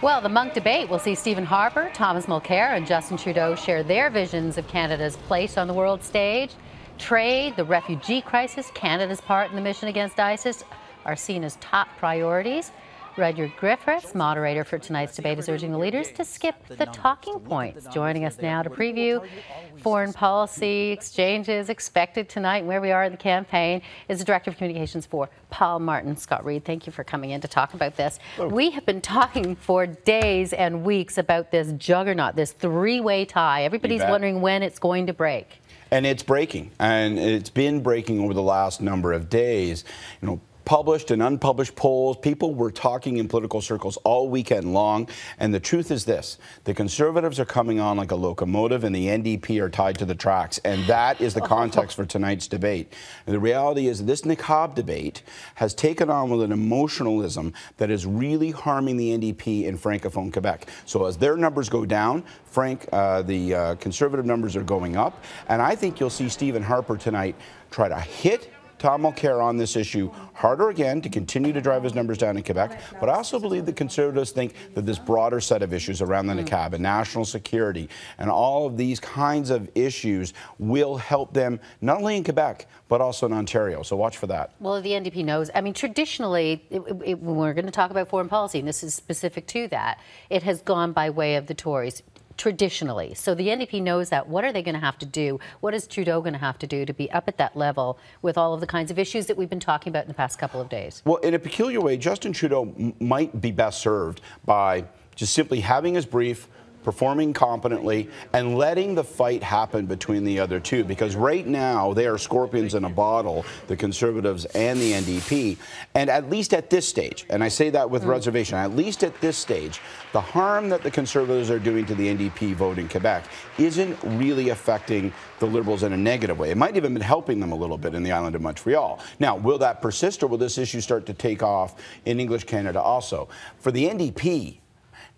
Well, the Monk debate will see Stephen Harper, Thomas Mulcair, and Justin Trudeau share their visions of Canada's place on the world stage. Trade, the refugee crisis, Canada's part in the mission against ISIS are seen as top priorities. Rudyard Griffiths, moderator for tonight's debate, is urging the leaders to skip the talking points. Joining us now to preview foreign policy exchanges expected tonight and where we are in the campaign is the Director of Communications for Paul Martin, Scott Reid. Thank you for coming in to talk about this. Oh. We have been talking for days and weeks about this juggernaut, this three-way tie. Everybody's wondering when it's going to break. And it's breaking, and it's been breaking over the last number of days. You know, published and unpublished polls, people were talking in political circles all weekend long, and the truth is this: the Conservatives are coming on like a locomotive and the NDP are tied to the tracks, and that is the context for tonight's debate. And the reality is this niqab debate has taken on with an emotionalism that is really harming the NDP in Francophone Quebec. So as their numbers go down, the Conservative numbers are going up, and I think you'll see Stephen Harper tonight try to hit Tom Mulcair on this issue harder again to continue to drive his numbers down in Quebec. But I also believe the Conservatives think that this broader set of issues around the niqab and national security and all of these kinds of issues will help them not only in Quebec but also in Ontario. So watch for that. Well, the NDP knows. I mean, traditionally, when we're going to talk about foreign policy, and this is specific to that, it has gone by way of the Tories. Traditionally. So the NDP knows that. What are they going to have to do? What is Trudeau going to have to do to be up at that level with all of the kinds of issues that we've been talking about in the past couple of days? Well, in a peculiar way, Justin Trudeau might be best served by just simply having his brief, performing competently, and letting the fight happen between the other two. Because right now, they are scorpions in a bottle, the Conservatives and the NDP. And at least at this stage, and I say that with reservation, at least at this stage, the harm that the Conservatives are doing to the NDP vote in Quebec isn't really affecting the Liberals in a negative way. It might even be helping them a little bit in the island of Montreal. Now, will that persist, or will this issue start to take off in English Canada also? For the NDP,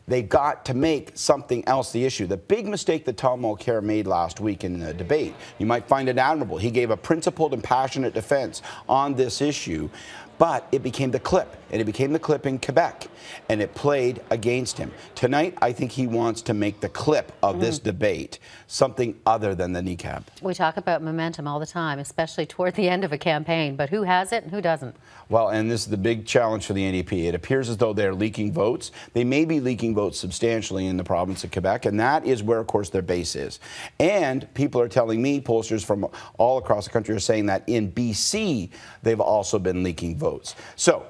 they've got to make something else the issue. The big mistake that Tom Mulcair made last week in the debate, you might find it admirable. He gave a principled and passionate defense on this issue, but it became the clip, and it became the clip in Quebec, and it played against him. Tonight, I think he wants to make the clip of this debate something other than the niqab. We talk about momentum all the time, especially toward the end of a campaign, but who has it and who doesn't? Well, and this is the big challenge for the NDP. It appears as though they're leaking votes. They may be leaking votes substantially in the province of Quebec, and that is where, of course, their base is. And people are telling me, pollsters from all across the country are saying that in BC, they've also been leaking votes. So,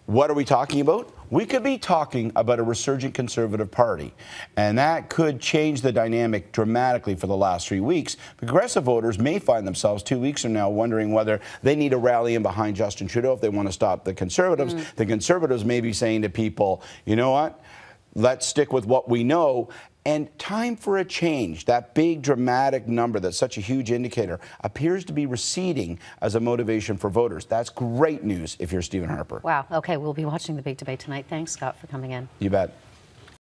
what are we talking about? We could be talking about a resurgent Conservative Party, and that could change the dynamic dramatically for the last 3 weeks. Progressive voters may find themselves 2 weeks from now wondering whether they need to rally in behind Justin Trudeau if they want to stop the Conservatives. The Conservatives may be saying to people, you know what, let's stick with what we know. And time for a change, that big dramatic number that's such a huge indicator, appears to be receding as a motivation for voters. That's great news if you're Stephen Harper. Wow. Okay, we'll be watching the big debate tonight. Thanks, Scott, for coming in. You bet.